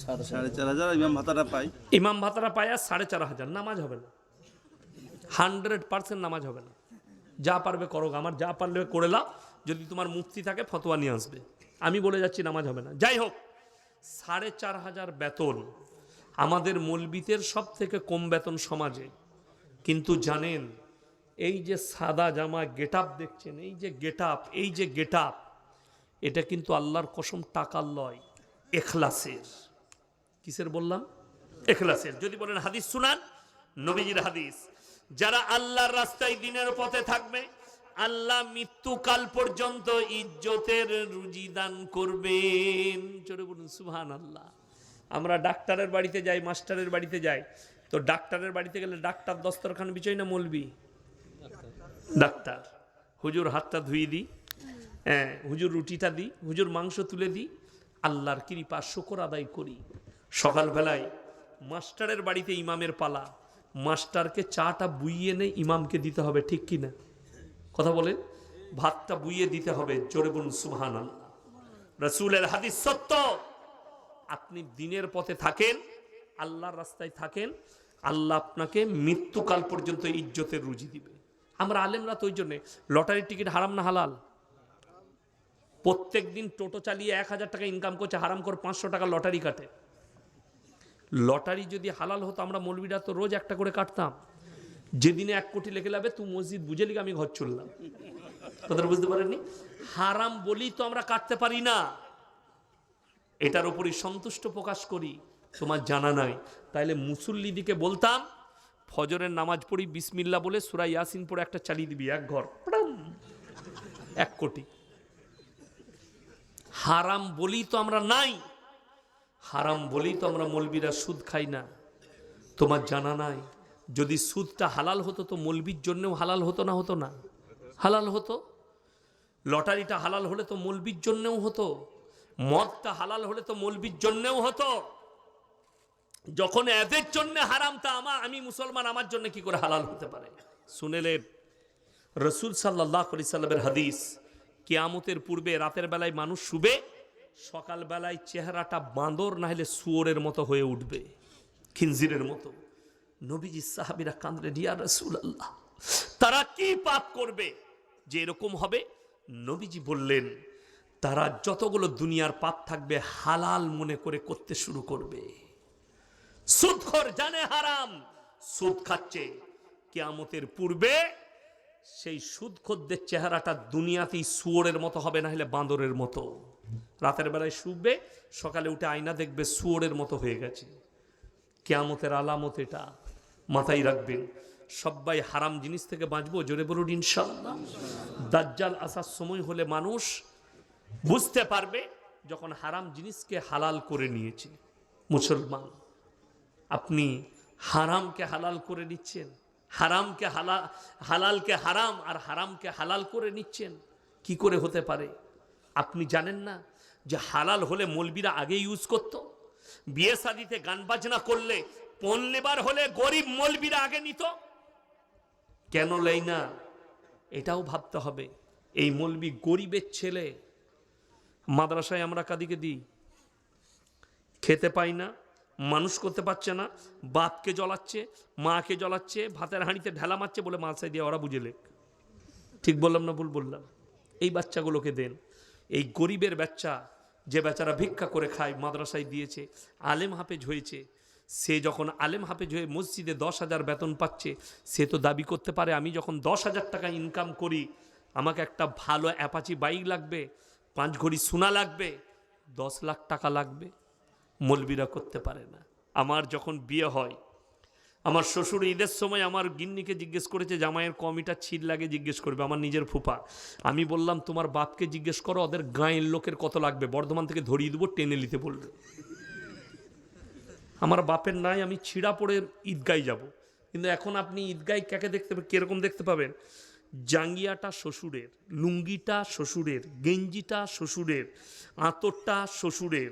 4,500 ইমাম ভাতাটা পাই। ইমাম ভাতাটা পায় আর 4,500 নামাজ হবে না, 100% নামাজ হবে না। যা পারবে করো, আমার যা পারলে করে লাও, যদি তোমার মুফতি থাকে ফতোয়া নিয়ে আসবে, আমি বলে যাচ্ছি নামাজ হবে না। যাই হোক, 4,500 বেতন আমাদের মৌলবীদের সব থেকে কম বেতন সমাজে। কিন্তু জানেন, এই যে সাদা জামা গেট আপ দেখছেন, এই যে গেট আপ, এই যে গেট আপ, এটা কিন্তু আল্লাহর কসম টাকার লয়, এখলাসের। কিসের বললাম? এখলাসের। যদি বলেন হাদিস শুনান, নবীজির হাদিস, যারা আল্লাহর রাস্তায় দিনের পথে থাকবে, আল্লাহ মৃত্যুকাল পর্যন্ত ইজ্জতের রুজি দান করবেন। জোরে বলুন সুবহানাল্লাহ। আমরা ডাক্তারের বাড়িতে যাই, মাস্টারের বাড়িতে যাই, তো ডাক্তারের বাড়িতে গেলে ডাক্তার দস্তরখান বিছাই না মৌলবি? ডাক্তার। হুজুর হাতটা ধুয়ে দিই, হ্যাঁ, হুজুর রুটিটা দিই, হুজুর মাংস তুলে দিই, আল্লাহর কৃপা শুকর আদায় করি। সকালবেলায় মাস্টারের বাড়িতে ইমামের পালা, মাস্টারকে চাটা বুইয়ে নেই, ইমামকে দিতে হবে, ঠিক কি না? কথা বলেন, ভাতটা বুইয়ে দিতে হবে। জোরে বলুন সুবহানাল্লাহ। রাসূলের হাদিস সত্য। আপনি দিনের পথে থাকেন, আল্লাহর রাস্তায় থাকেন, আল্লাহ আপনাকে মৃত্যুকাল পর্যন্ত ইজ্জতের রুজি দিবে। আমরা আলেমরা তো ওই জন্যে, লটারির টিকিট হারাম না হালাল? প্রত্যেক দিন টোটো চালিয়ে 1,000 টাকা ইনকাম করছে, হারাম করে 500 টাকা লটারি কাটে। লটারি যদি হালাল হতো, আমরা মৌলবীরা তো রোজ একটা করে কাটতাম। যেদিনে 1 কোটি লেগে যাবে, তুই মসজিদ বুঝে লিখে আমি ঘর চললাম। কথা বুঝতে পারেননি? হারাম বলি তো আমরা কাটতে পারি না, এটার উপরই সন্তুষ্ট প্রকাশ করি। তোমার জানা নাই, তাইলে মুসল্লিদিকে বলতাম, ফজরের নামাজ পড়ি, বিসমিল্লাহ বলে সূরা ইয়াসিন পড়ে একটা চালিয়ে দিবি, এক ঘর 1 কোটি। হারাম বলি তো আমরা নাই, হারাম বলি তো আমরা মৌলবীরা সুদ খাই না। তোমার জানা নাই, যদি সুদটা হালাল হতো তো মৌলবীর জন্যও হালাল হতো না? হতো না? হালাল হতো। লটারিটা হালাল হলে তো মৌলবীর জন্যও হতো, মদটা হালাল হলে তো মৌলবীর জন্যও হতো। যখন এদের জন্য হারাম, তা আমি মুসলমান, আমার জন্য কি করে হালাল হতে পারে? শুনেলেন রাসূল সাল্লাল্লাহু আলাইহি সাল্লামের হাদিস, কিয়ামতের পূর্বে রাতের বেলায় মানুষ শুবে, সকাল বেলায় চেহারাটা বাঁদর না হলে শুয়োরের মতো হয়ে উঠবে, খিনজিরের মতো। নবীজি সাহাবীরা কাঁদলেন, ইয়া রাসূলুল্লাহ, তারা কি পাপ করবে যে এরকম হবে? নবীজি বললেন, তারা যতগুলো দুনিয়ার পাপ থাকবে হালাল মনে করে করতে শুরু করবে। সুদখোর জানে হারাম, সুদ খাচ্ছে, কিয়ামতের পূর্বে সেই সুদখোরদের চেহারাটা দুনিয়াতেই শুয়োরের মতো হবে, না হলে বাঁদরের মতো। রাতের বেলায় শুবে, সকালে উঠে আয়না দেখবে শুয়োরের মতো হয়ে গেছে। কিয়ামতের আলামত এটা, মাথায় রাখবেন। সবাই হারাম জিনিস থেকে বাঁচবো, জোরে বলুন ইনশাআল্লাহ। দাজ্জাল আসার সময় হলে মানুষ বুঝতে পারবে যখন হারাম জিনিসকে হালাল করে নিয়েছে। মুসলমান, আপনি হারামকে হালাল করে নিচ্ছেন, হারামকে হালালকে হারাম আর হারামকে হালাল করে নিচ্ছেন, কি করে হতে পারে? আপনি জানেন না যে হালাল হলে মৌলবীরা আগে ইউজ করত? বিয়ে শাদিতে গান বাজনা করলে, পণ লেবার হলে গরিব মৌলবীরা আগে নিত। কেন লেই না? এটাও ভাবতে হবে। এই মৌলবী গরিবের ছেলে, মাদ্রাসায় আমরা কাদিকে দিই, খেতে পাই না, মানুষ করতে পারছে না, বাপকে জ্বলাচ্ছে, মাকে জ্বলাচ্ছে, ভাতের হাঁড়িতে ঢেলা মারছে, বলে মালসাই দিয়ে ওরা বুঝেলে। ঠিক বললাম না ভুল বললাম? এই বাচ্চাগুলোকে দেন। এই গরিবের বাচ্চা, যে বেচারা ভিক্ষা করে খায়, মাদ্রাসায় দিয়েছে, আলেম হাফেজ হয়েছে, সে যখন আলেম হাফেজ হয়ে মসজিদে 10,000 বেতন পাচ্ছে, সে তো দাবি করতে পারে, আমি যখন 10,000 টাকা ইনকাম করি, আমাকে একটা ভালো অ্যাপাচি বাইক লাগবে, 5 ঘড়ি সোনা লাগবে, 10 লাখ টাকা লাগবে। মৌলবীরা করতে পারে না। আমার যখন বিয়ে হয়, আমার শ্বশুর ঈদের সময় আমার গিন্নিকে জিজ্ঞেস করেছে, জামাইয়ের কমিটা ছিট লাগে, জিজ্ঞেস করবে, আমার নিজের ফুফা। আমি বললাম, তোমার বাপকে জিজ্ঞেস করো, ওদের গাঁয়ের লোকের কত লাগবে, বর্ধমান থেকে ধরিয়ে দেবো, টেনে নিতে বলবে। আমার বাপের নাই, আমি ছিঁড়া পড়ে ঈদগায় যাব। কিন্তু এখন আপনি ঈদগায় কাকে দেখতে পাবেন, কিরকম দেখতে পাবেন? জাঙ্গিয়াটা শ্বশুরের, লুঙ্গিটা শ্বশুরের, গেঞ্জিটা শ্বশুরের, আঁতরটা শ্বশুরের,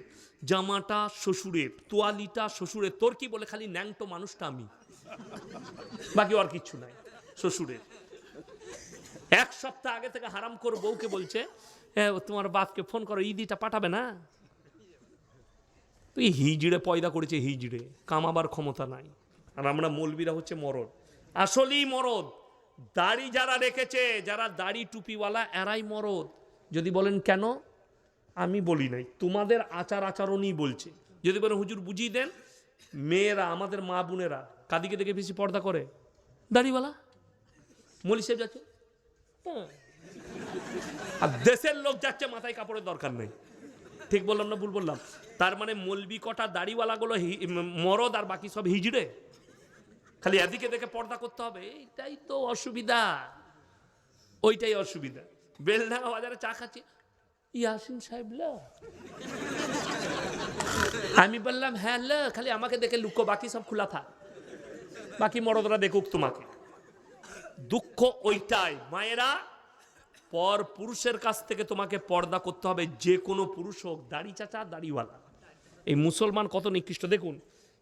জামাটা শ্বশুরের, তোয়ালিটা শ্বশুরের। তোর কি বলে? খালি ন্যাংটো মানুষটা আমি, বাকি আর কিচ্ছু নাই, শ্বশুরের। 1 সপ্তাহ আগে থেকে হারাম করে বউকে বলছে, তোমার বাপকে ফোন করো, ঈদিটা পাঠাবে না। তুই হিজড়ে পয়দা করেছে, হিজড়ে কামাবার ক্ষমতা নাই। আর আমরা মৌলবীরা হচ্ছে মরদ, আসলেই মরদ। দাড়ি যারা রেখেছে, যারা দাড়ি টুপিওয়ালা, এরাই মরদ। যদি বলেন কেন, আমি বলি নাই, তোমাদের আচার আচরণই বলছে। যদি বলেন হুজুর বুঝিয়ে দেন, মেয়েরা, আমাদের মা বোনেরা কাদিকে দেখে বেশি পর্দা করে? দাড়িওয়ালা মলি সাহেব যাচ্ছে, আর দেশের লোক যাচ্ছে মাথায় কাপড়ের দরকার নেই। ঠিক বললাম না ভুল বললাম? তার মানে মলবি কটা দাড়িওয়ালাগুলো মরদ, আর বাকি সব হিজড়ে। খালি এদিকে দেখে পর্দা করতে হবে, এইটাই তো অসুবিধা, ওইটাই অসুবিধা। বেলডাঙ্গা বাজারে চা খাচ্ছি, ইয়াসিন সাহেব ল, আমি বললাম হ্যাঁ ল, খালি আমাকে দেখে লুকো, বাকি সব খোলা থাক, বাকি মরদরা দেখুক তোমাকে। দুঃখ ওইটাই মায়েরা, পর পুরুষের কাছ থেকে তোমাকে পর্দা করতে হবে, যে কোনো পুরুষ হোক, দাড়ি চাচা দাড়িওয়ালা। এই মুসলমান কত নিকৃষ্ট দেখুন,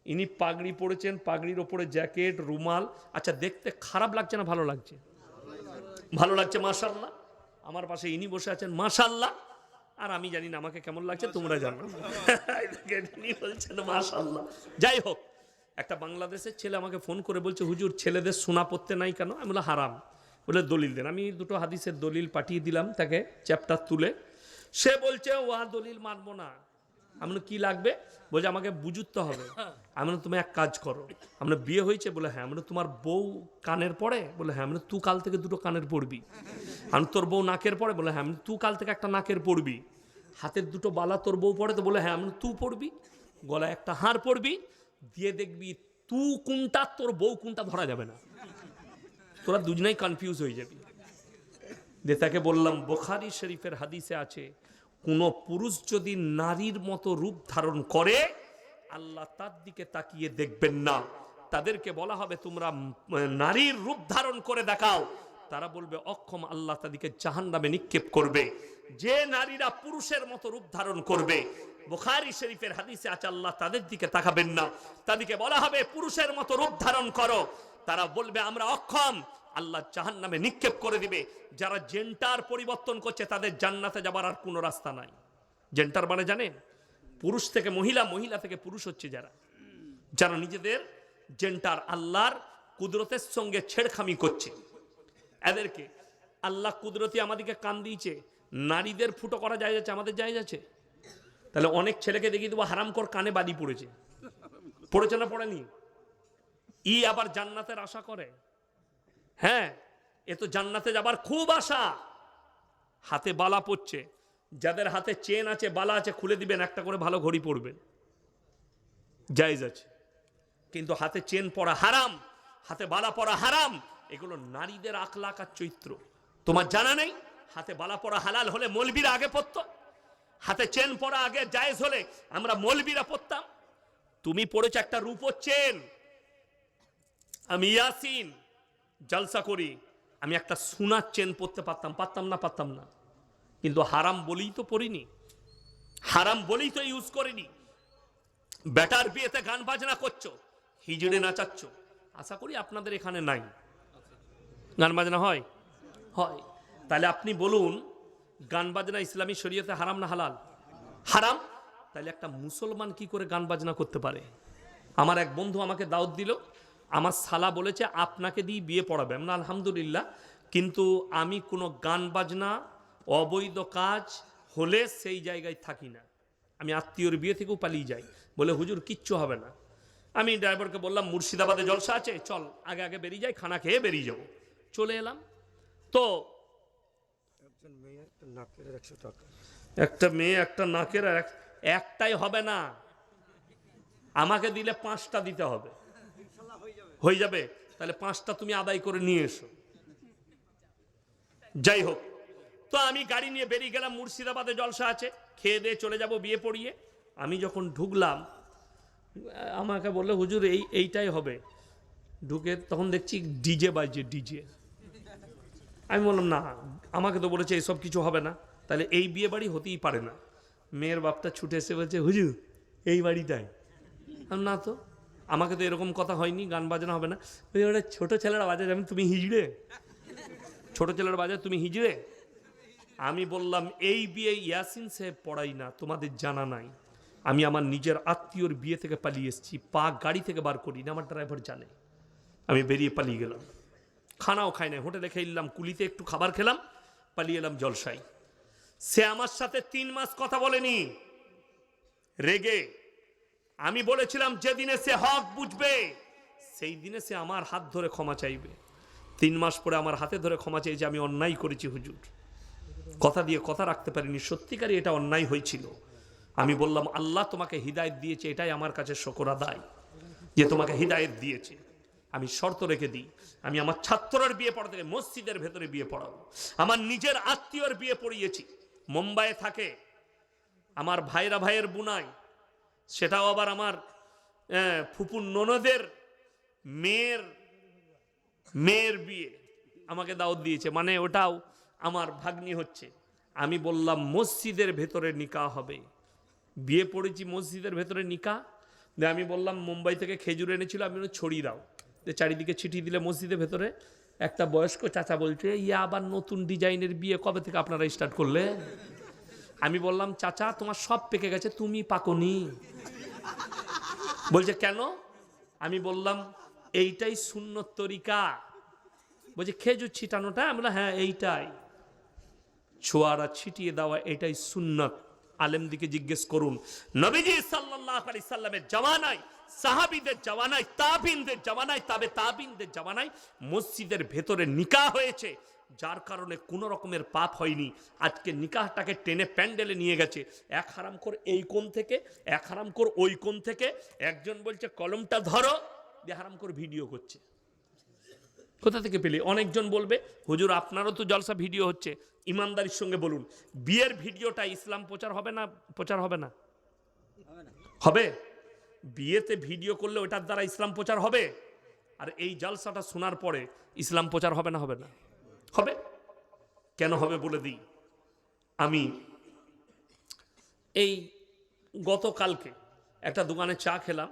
ইনি পাগড়ি পরেছেন, পাগড়ির ওপরে জ্যাকেট, রুমাল। আচ্ছা দেখতে খারাপ লাগছে না ভালো লাগছে? ভালো লাগছে, মাশাআল্লাহ। আমার পাশে ইনি বসে আছেন, মাশাআল্লাহ। আর আমি জানি না আমাকে কেমন লাগছে, তোমরা জানো। ইনি বলছেন মাশাআল্লাহ। যাই হোক, একটা বাংলাদেশের ছেলে আমাকে ফোন করে বলছে, হুজুর ছেলেদের সোনা পড়তে নাই কেন? আমি বললাম হারাম। বলে দলিল দেন। আমি দুটো হাদিসের দলিল পাঠিয়ে দিলাম তাকে, চ্যাপ্টার তুলে। সে বলছে ওয়া দলিল মানবো না। আমি কি লাগবে? বলছে আমাকে বুঝতে হবে। আমি তুমি এক কাজ করো, আমরা বিয়ে হয়েছে? বলে হ্যাঁ। আমরা তোমার বউ কানের পড়ে? বলে হ্যাঁ। আমরা তুই কাল থেকে দুটো কানের পড়বি। আমি তোর বউ নাকের পড়ে? বলে হ্যাঁ। আমি তুই কাল থেকে একটা নাকের পড়বি। হাতের দুটো বালা তোর বউ পড়ে? তো বলে হ্যাঁ। আমি তুই পড়বি। গলায় একটা হাড় পড়বি, দিয়ে দেখবি তুই কোনটা তোর বউ কোনটা ধরা যাবে না, তোরা দুজনেই কনফিউজ হয়ে যাবি। তাকে বললাম বুখারী শরীফের হাদিসে আছে, কোন পুরুষ যদি নারীর মতো রূপ ধারণ করে, আল্লাহ তার দিকে তাকিয়ে দেখবেন না। তাদেরকে বলা হবে তোমরা নারীর রূপ ধারণ করে দেখাও। তারা বলবে অক্ষম, আল্লাহ তাদেরকে জাহান্নামে নিক্ষেপ করবে। যে নারীরা পুরুষের মতো রূপ ধারণ করবে, বুখারী শরীফের হাদিসে আছে, আল্লাহ তাদের দিকে তাকাবেন না। তাদেরকে বলা হবে পুরুষের মতো রূপ ধারণ করো। তারা বলবে আমরা অক্ষম, আল্লাহ জাহান্নামে নিক্ষেপ করে দিবে। যারা জেন্ডার পরিবর্তন করছে তাদের জান্নাতে যাবার আর কোনো রাস্তা নাই। জেন্ডার মানে জানেন? পুরুষ থেকে মহিলা, মহিলা থেকে পুরুষ হচ্ছে যারা, যারা নিজেদের জেন্ডার আল্লাহর কুদরতের সঙ্গে ছেড়খামি করছে। এদেরকে আল্লাহ কুদরতি আমাদেরকে কান দিয়েছে, নারীদের ফুটো করা যায় যাচ্ছে, আমাদের যায় যাচ্ছে। তাহলে অনেক ছেলেকে দেখিয়ে দেবো হারামকর কানে বাদি পড়েছে, পড়েছে না পড়েনি? ই আবার জান্নাতের আশা করে। হ্যাঁ, এ তো জান্নাতে যাবার খুব আশা। হাতে বালা পড়ছে, যাদের হাতে চেন আছে, বালা আছে, খুলে দিবেন, একটা করে ভালো ঘড়ি পরবেন, জায়েজ আছে। কিন্তু হাতে চেন পরা হারাম, হাতে বালা পরা হারাম। এগুলো নারীদের আখলাক আর চরিত্র। তোমার জানা নেই? হাতে বালা পরা হালাল হলে মৌলবীরা আগে পড়তো, হাতে চেন পরা আগে জায়েজ হলে আমরা মৌলবীরা পড়তাম। তুমি পড়েছো একটা রূপোর চেন। আমি ইয়াসিন জলসা করি, আমি একটা সোনার চেন পরতে পারতাম, পারতাম না? পারতাম না। কিন্তু হারাম বলেই তো পড়িনি, হারাম বলেই তো ইউজ করিনি। বেটার বিয়েতে গান বাজনা করছো, হিজড়ে নাচাচ্ছ। আশা করি আপনাদের এখানে নাই, গান বাজনা হয়? হয়। তাহলে আপনি বলুন, গান বাজনা ইসলামী শরীয়তে হারাম না হালাল? হারাম। তাহলে একটা মুসলমান কি করে গান বাজনা করতে পারে? আমার এক বন্ধু আমাকে দাওয়াত দিল, আমার শালা বলেছে আপনাকে দিয়ে বিয়ে পড়াবে। না আলহামদুলিল্লাহ, কিন্তু আমি কোনো গান বাজনা অবৈধ কাজ হলে সেই জায়গায় থাকি না। আমি আত্মীয়র বিয়ে থেকেও পালিয়ে যাই। বলে হুজুর কিচ্ছু হবে না। আমি ড্রাইভারকে বললাম মুর্শিদাবাদে জলসা আছে, চল আগে আগে বেরিয়ে যাই, খানা খেয়ে বেরিয়ে যাবো। চলে এলাম। তো একটা মেয়ে একটা নাকের, একটাই হবে না, আমাকে দিলে 5টা দিতে হবে। হয়ে যাবে? তাহলে 5টা তুমি আদায় করে নিয়ে এসো। যাই হোক, তো আমি গাড়ি নিয়ে বেরিয়ে গেলাম, মুর্শিদাবাদে জলসা আছে, খেয়ে দিয়ে চলে যাব বিয়ে পড়িয়ে। আমি যখন ঢুকলাম, আমাকে বললো হুজুর এইটাই হবে। ঢুকে তখন দেখছি ডিজে বাজছে, ডিজে। আমি বললাম না, আমাকে তো বলেছে এসব কিছু হবে না, তাহলে এই বিয়ে বাড়ি হতেই পারে না। মেয়ের বাপটা ছুটে এসে বলছে হুজুর এই বাড়িটাই। না তো, আমাকে তো এরকম কথা হয়নি, গান বাজনা হবে না। ওটা ছোট ছেলেরা বাজায়, আমি তুমি হিজড়ে, ছোট ছেলেরা বাজায় তুমি হিজড়ে। আমি বললাম এই বিয়ে ইয়াসিন সাহেব পড়াই না, তোমাদের জানা নাই। আমি আমার নিজের আত্মীয়র বিয়ে থেকে পালিয়ে এসেছি, পা গাড়ি থেকে বার করি না, আমার ড্রাইভার জানে। আমি বেরিয়ে পালিয়ে গেলাম, খানাও খাই নাই, হোটেলে খেলাম, কুলিতে একটু খাবার খেলাম, পালিয়ে এলাম জলসাই। সে আমার সাথে 3 মাস কথা বলেনি, রেগে। আমি বলেছিলাম যেদিনে সে হক বুঝবে সেই দিনে সে আমার হাত ধরে ক্ষমা চাইবে। 3 মাস পরে আমার হাতে ধরে ক্ষমা চাইছে, আমি অন্যায় করেছি হুজুর, কথা দিয়ে কথা রাখতে পারিনি, সত্যিকারই এটা অন্যায় হয়েছিল। আমি বললাম আল্লাহ তোমাকে হিদায়েত দিয়েছে, এটাই আমার কাছে শুকর আদায় যে তোমাকে হিদায়েত দিয়েছে। আমি শর্ত রেখে দিই, আমি আমার ছাত্রের বিয়ে পড়াতে মসজিদের ভেতরে বিয়ে পড়াবো। আমার নিজের আত্মীয়র বিয়ে পড়িয়েছি, মুম্বাইয়ে থাকে আমার ভাইয়ের বুনাই, সেটাও আবার আমার ফুপুর ননদের মেয়ের বিয়ে আমাকে দাওয়াত দিয়েছে, মানে ওটাও আমার ভাগ্নি হচ্ছে। আমি বললাম মসজিদের ভেতরে নিকাহ হবে, বিয়ে পড়েছি মসজিদের ভেতরে নিকাহ। আমি বললাম মুম্বাই থেকে খেজুর এনেছিল, আমি ছড়িয়ে দাও, চারিদিকে ছিটিয়ে দিলে মসজিদের ভেতরে। একটা বয়স্ক চাচা বলছে ইয়া আবার নতুন ডিজাইনের বিয়ে কবে থেকে আপনারা স্টার্ট করলে? আমি বললাম চাচা তোমার সব পেকে গেছে, তুমি পাকনি। বলছে কেন? আমি বললাম এইটাই সুন্নত তরিকা। বলছে খেজুর ছিটানোটা? আমি বললাম হ্যাঁ এইটাই, ছোয়ারা ছিটিয়ে দেওয়া এটাই সুন্নত। আলেমদিকে জিজ্ঞেস করুন, নবীজি সাল্লাল্লাহু আলাইহি সাল্লামের জামানায়, সাহাবীদের জামানায়, তাবিনদের জামানায়, তাবিনদের জামানায় মসজিদের ভেতরে নিকাহ হয়েছে, যার কারণে কোনো রকমের পাপ হয়নি। আজকে নিকাহটাকে টেনে প্যান্ডেলে নিয়ে গেছে, এক হারামখোর এই কোণ থেকে, এক হারামখোর ওই কোণ থেকে। একজন বলছে কলমটা ধরো, দিয়ে হারামখোর ভিডিও করছে। কোথা থেকে পেলে? অনেকজন বলবে হুজুর আপনারও তো জলসা ভিডিও হচ্ছে। ইমানদারির সঙ্গে বলুন, বিয়ের ভিডিওটা ইসলাম প্রচার হবে না? প্রচার হবে না? হবে। বিয়েতে ভিডিও করলে ওটার দ্বারা ইসলাম প্রচার হবে। আর এই জলসাটা শোনার পরে ইসলাম প্রচার হবে না? হবে না? হবে। কেন হবে বলে দিই। আমি এই গতকালকে একটা দোকানে চা খেলাম,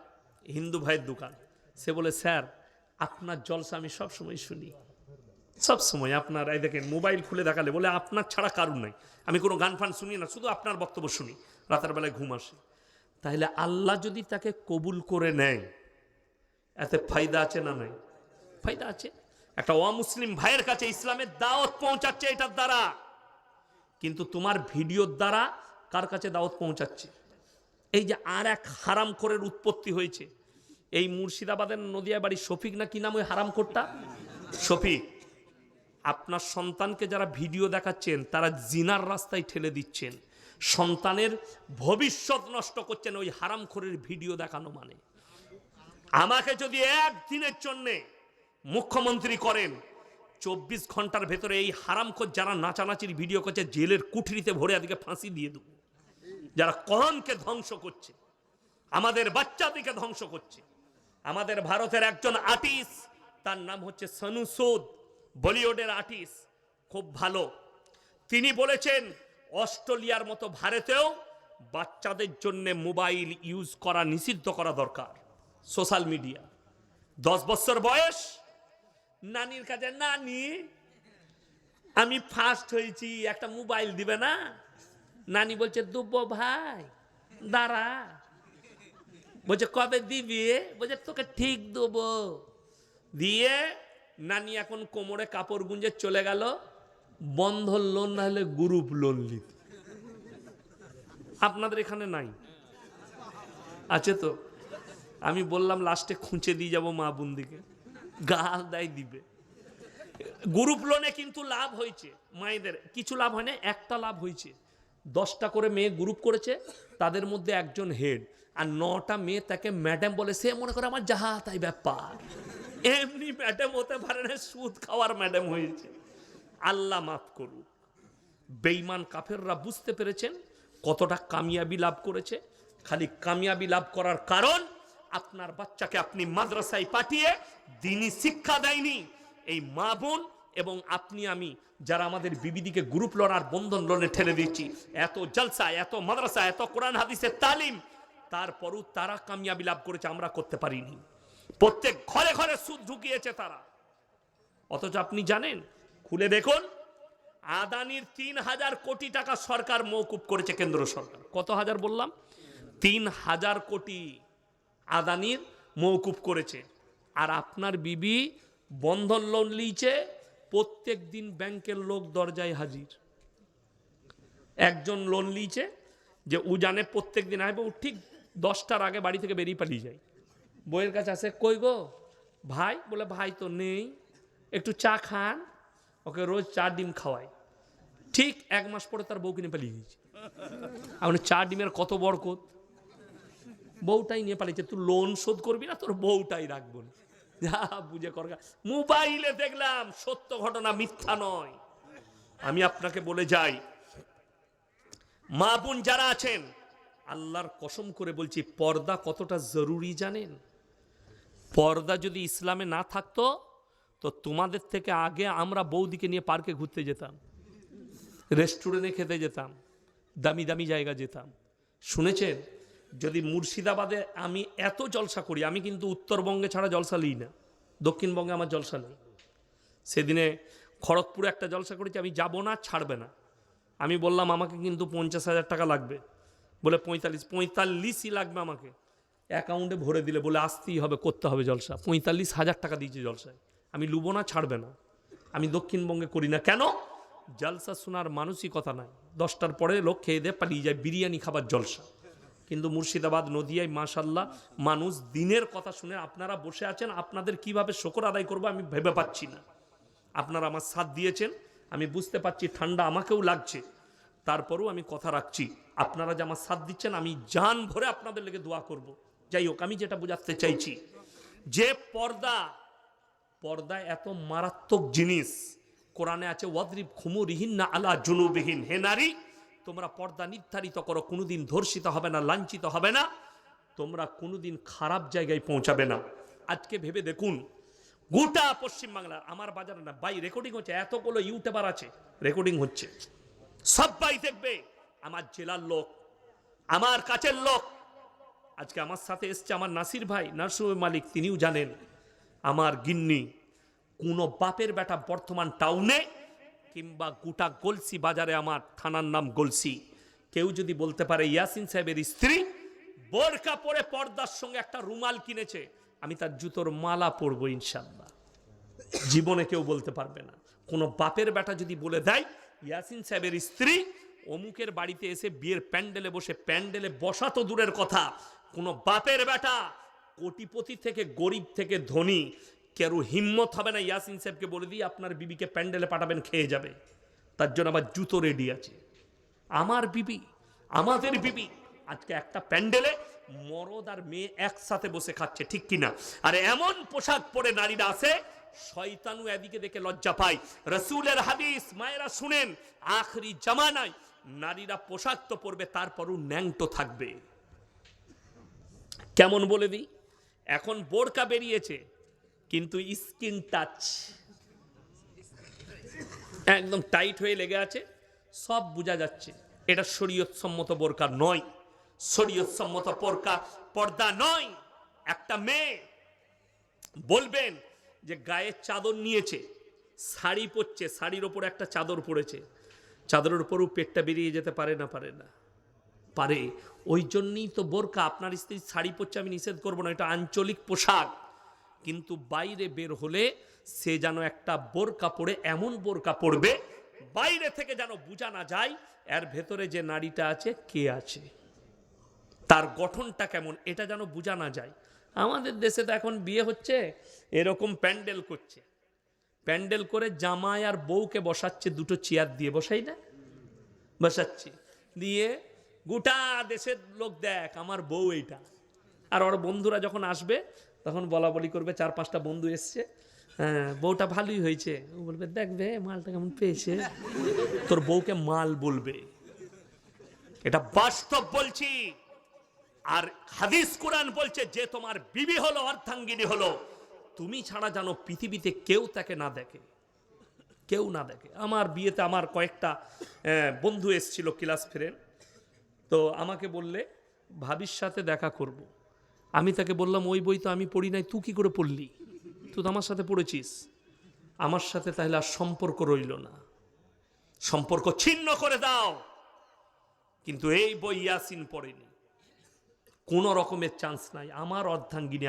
হিন্দু ভাইয়ের দোকান। সে বলে স্যার আপনার জলসা আমি সবসময় শুনি, সবসময় আপনার, এই দেখেন মোবাইল খুলে দেখালে বলে আপনার ছাড়া কারণ নাই, আমি কোনো গান ফান শুনি না, শুধু আপনার বক্তব্য শুনি, রাতের বেলায় ঘুম আসে। তাহলে আল্লাহ যদি তাকে কবুল করে নেয়, এতে ফায়দা আছে না নাই? ফায়দা আছে। একটা অমুসলিম ভাইয়ের কাছে ইসলামের দাওয়াত পৌঁছাচ্ছে এটার দ্বারা, কিন্তু তোমার ভিডিওর দ্বারা কার কাছে দাওয়াত পৌঁছাচ্ছে? এই যে আর এক হারামখোরের উৎপত্তি হয়েছে, এই মুর্শিদাবাদের নদিয়া বাড়ি শফিক না কি নাম ওই হারামখোরটা, শফিক। আপনার সন্তানকে যারা ভিডিও দেখাচ্ছেন তারা জিনার রাস্তায় ঠেলে দিচ্ছেন, সন্তানের ভবিষ্যৎ নষ্ট করছেন ওই হারামখোরের ভিডিও দেখানো মানে। আমাকে যদি একদিনের জন্যে মুখ্যমন্ত্রী করেন, 24 ঘন্টার ভেতরে এই হারামখোর যারা নাচানাচির ভিডিও করছে জেলের কুঠরিতে ভরে এদিকে ফাঁসি দিয়ে দেব। যারা কোরআনকে ধ্বংস করছে, আমাদের বাচ্চাদেরকে ধ্বংস করছে। আমাদের ভারতের একজন আর্টিস্ট, তার নাম হচ্ছে সনু সুদ, বলিউডের আর্টিস্ট, খুব ভালো। তিনি বলেছেন অস্ট্রেলিয়ার মতো ভারতেও বাচ্চাদের জন্য মোবাইল ইউজ করা নিষিদ্ধ করা দরকার। সোশ্যাল মিডিয়া 10 বছর বয়স, নানির কাছে নানি আমি ফার্স্ট হয়েছি, একটা মোবাইল দিবে না? নানি বলছে দুব্বো ভাই দাঁড়া। বলছে কবে দিবি? বলছে তোকে ঠিক দেবো। দিয়ে নানি এখন কোমরে কাপড় গুঞ্জে চলে গেল বন্ধন লোন না হলে গ্রুপ লোন নিতে। আপনাদের এখানে নাই? আছে তো? আমি বললাম লাস্টে খুঁচে দিয়ে যাবো মা বোনদিকে, গাল দেয় দিবে। গ্রুপ লোনে কিন্তু লাভ হয়েছে, মায়েদের কিছু লাভ হয় না, একটা লাভ হয়েছে। 10টা করে মেয়ে গ্রুপ করেছে, তাদের মধ্যে একজন হেড, আর 9টা মেয়ে তাকে ম্যাডাম বলে। সে মনে করে আমার যাহা তাই ব্যাপার, এমনি ম্যাডাম হতে পারে না, সুদ খাওয়ার ম্যাডাম হয়েছে। আল্লাহ মাফ করুক। বেঈমান কাফেররা বুঝতে পেরেছেন কতটা কামিয়াবি লাভ করেছে। খালি কামিয়াবি লাভ করার কারণ আপনার বাচ্চাকে আপনি মাদ্রাসায় পাঠিয়ে দ্বীনি শিক্ষা দেয়নি। এই মা বোন এবং আপনি আমি যারা আমাদের বিবিদিকে গ্রুপ লোন আর বন্ধন লোনে ঠেলে দিচ্ছি, এত জলসা, এত মাদ্রাসা, এত কোরআন হাদিসের তালিম, তারপরও তারা কামিয়াবি লাভ করেছে, আমরা করতে পারিনি। প্রত্যেক ঘরে ঘরে সুদ ঢুকিয়েছে তারা। অথচ আপনি জানেন, খুলে দেখুন, আদানির 3000 কোটি টাকা সরকার মওকুফ করেছে কেন্দ্র সরকার। কত হাজার বললাম? 3,000 কোটি আদানির মওকুফ করেছে, আর আপনার বিবি বন্ধন লোন লিয়েছে, প্রত্যেক দিন ব্যাংকের লোক দরজায় হাজির। একজন লোন লিয়েছে যে ও জানে প্রত্যেক দিন আসবে, ও ঠিক 10টার আগে বাড়ি থেকে বেরিয়ে পালিয়ে যায়। বইয়ের কাছে আসে, কই গো ভাই? বলে ভাই তো নেই, একটু চা খান। ওকে রোজ 4 ডিম খাওয়ায়। ঠিক 1 মাস পরে তার বউ কিনে পালিয়ে গেছে। আপনি 4 ডিমের কত বরকত, বউটাই নিয়ে পালিয়েছে। তুই লোন শোধ করবি না, তোর বউটাই রাখবো না, যা বুঝে করগা। মোবাইলে দেখলাম, সত্য ঘটনা, মিথ্যা নয়। আমি আপনাকে বলে যাই, মা বোন যারা আছেন, আল্লাহর কসম করে বলছি, পর্দা কতটা জরুরি জানেন? পর্দা যদি ইসলামে না থাকতো তো তোমাদের থেকে আগে আমরা বৌদিকে নিয়ে পার্কে ঘুরতে যেতাম, রেস্টুরেন্টে খেতে যেতাম, দামি দামি জায়গা যেতাম। শুনেছেন, যদি মুর্শিদাবাদে আমি এত জলসা করি, আমি কিন্তু উত্তরবঙ্গে ছাড়া জলসা লিই না, দক্ষিণবঙ্গে আমার জলসা নেই। সেদিনে খড়গপুরে একটা জলসা করেছি, আমি যাব না, ছাড়বে না। আমি বললাম আমাকে কিন্তু 50,000 টাকা লাগবে। বলে 45ই লাগবে আমাকে, অ্যাকাউন্টে ভরে দিলে। বলে আসতেই হবে, করতে হবে জলসা। 45,000 টাকা দিয়েছে জলসায়। আমি লুবো না, ছাড়বে না। আমি দক্ষিণবঙ্গে করি না। কেন? জলসা শোনার মানসিকতা নাই। 10টার পরে লোক খেয়ে দিয়ে পালিয়ে যায়, বিরিয়ানি খাবার জলসা। কিন্তু মুর্শিদাবাদ, নদিয়ায় মাশাল্লাহ মানুষ দিনের কথা শুনে। আপনারা বসে আছেন, আপনাদের কিভাবে শুকর আদায় করবো আমি ভেবে পাচ্ছি না। আপনারা আমার সাথ দিয়েছেন, আমি বুঝতে পারছি ঠান্ডা আমাকেও লাগছে, তারপরেও আমি কথা রাখছি। আপনারা যে আমার সাথ দিচ্ছেন, আমি জান ভরে আপনাদের লেগে দোয়া করব। যাই হোক, আমি যেটা বোঝাতে চাইছি, যে পর্দা এত মারাত্মক জিনিস। কোরআনে আছে, ওয়াদরিব খুমুরিহিন্না আলা জুনুবিহিন। হে নারী, তোমরা পর্দা নির্ধারিত করো, কোনোদিন ধর্ষিত হবে না, লাঞ্ছিত হবে না, তোমরা কোনোদিন খারাপ জায়গায় পৌঁছাবে না। আজকে ভেবে দেখুন, গোটা পশ্চিমবাংলার, আমার বাজারে না ভাই, রেকর্ডিং হচ্ছে, এতগুলো ইউটিউবার আছে, রেকর্ডিং হচ্ছে, সবাই দেখবে। আমার জেলার লোক, আমার কাছের লোক। আজকে আমার সাথে এসছে আমার নাসির ভাই, নার্সিংহোমের মালিক, তিনিও জানেন। আমার গিন্নি, কোন বাপের বেটা বর্তমান টাউনে কিংবা গোটা গলসি বাজারে, আমার থানার নাম গলসি, কেউ যদি বলতে পারে ইয়াসিন সাহেবের স্ত্রী বোরকা পরে পর্দার সঙ্গে একটা রুমাল কিনেছে, আমি তার জুতোর মালা পরবো ইনশাআল্লাহ। জীবনে কেউ বলতে পারবে না। কোন বাপের বেটা যদি বলে দেয় ইয়াসিন সাহেবের স্ত্রী অমুকের বাড়িতে এসে বিয়ের প্যান্ডেলে বসে, প্যান্ডেলে বসা তো দূরের কথা, কোন বাপের বেটা কোটিপতি থেকে গরিব থেকে ধনী কেউ হিম্মত হবে না ইয়াসিন সাহেবকে বলে দিয়ে আপনার বিবিকে প্যান্ডেলে পাঠাবেন, খেয়ে যাবে। তার জন্য আবার জুতো রেডি আছে। আমার বিবি, আমাদের বিবি আজকে একটা প্যান্ডেলে মরদ আর মেয়ে একসাথে বসে খাচ্ছে, ঠিক কিনা? আরে এমন পোশাক পরে নারীরা আছে, শয়তানু এদিকে দেখে লজ্জা পায়। রাসূলের হাদিস, মায়েরা শুনেন, আখরি জামানায় নারীরা পোশাক তো পরবে, তারপরও ন্যাংটো থাকবে। কেমন বলে দিই, এখন বোরকা বেরিয়েছে, কিন্তু স্কিন টাচ একদম টাইট হয়ে লেগে আছে, সব বোঝা যাচ্ছে। এটা শরীয়ত সম্মত বোরকা নয়, শরীয়ত সম্মত পর্দা নয়। একটা মেয়ে বলবেন যে গায়ে চাদর নিয়েছে, শাড়ি পরছে, শাড়ির ওপর একটা চাদর পরেছে, চাদরের উপরও পেটটা বেরিয়ে যেতে পারে না? পারে না? পারে। ওই জন্যই তো বোরকা। আপনার স্ত্রী শাড়ি পরছে, আমি নিষেধ করবো না, এটা আঞ্চলিক পোশাক। কিন্তু বাইরে বের হলে সে যেন একটা বোরকা পরে, এমন বোরকা পরবে বাইরে থেকে যেন বোঝা না যায় এর ভেতরে যে নারীটা আছে কে আছে, তার গঠনটা কেমন, এটা যেন বোঝা না যায়। আমাদের দেশে তো এখন বিয়ে হচ্ছে, এরকম প্যান্ডেল করছে, প্যান্ডেল করে জামাই আর বউকে বসাচ্ছে, দুটো চেয়ার দিয়ে বসাই না, বসাচ্ছে, দিয়ে গোটা দেশের লোক দেখ আমার বউ এইটা। আর ওর বন্ধুরা যখন আসবে তখন বলা বলি করবে, 4-5টা বন্ধু এসছে, হ্যাঁ বউটা ভালোই হয়েছে, ও বলবে দেখবে মালটা কেমন পেয়েছে, তোর বউকে মাল বলবে। এটা বাস্তব বলছি। আর হাদিস কোরআন বলছে, যে তোমার বিবি হলো, অর্ধাঙ্গিনী হলো, তুমি ছাড়া জানো পৃথিবীতে কেউ তাকে না দেখে, কেউ না দেখে। আমার বিয়েতে আমার কয়েকটা বন্ধু এসছিল, ক্লাস ফ্রেন্ড, তো আমাকে বললে ভাবির সাথে দেখা করব। আমি তাকে বললাম ওই বই তো আমি পড়ি নাই, তুই কি করে পড়লি? তুই তো আমার সাথে পড়েছিস। আমার সাথে তাহলে আর সম্পর্ক রইল না, সম্পর্ক ছিন্ন করে দাও। কিন্তু এই বই ইয়াসিন পড়েনি, কোনো রকমের চান্স নাই। আমার অর্ধাঙ্গিনী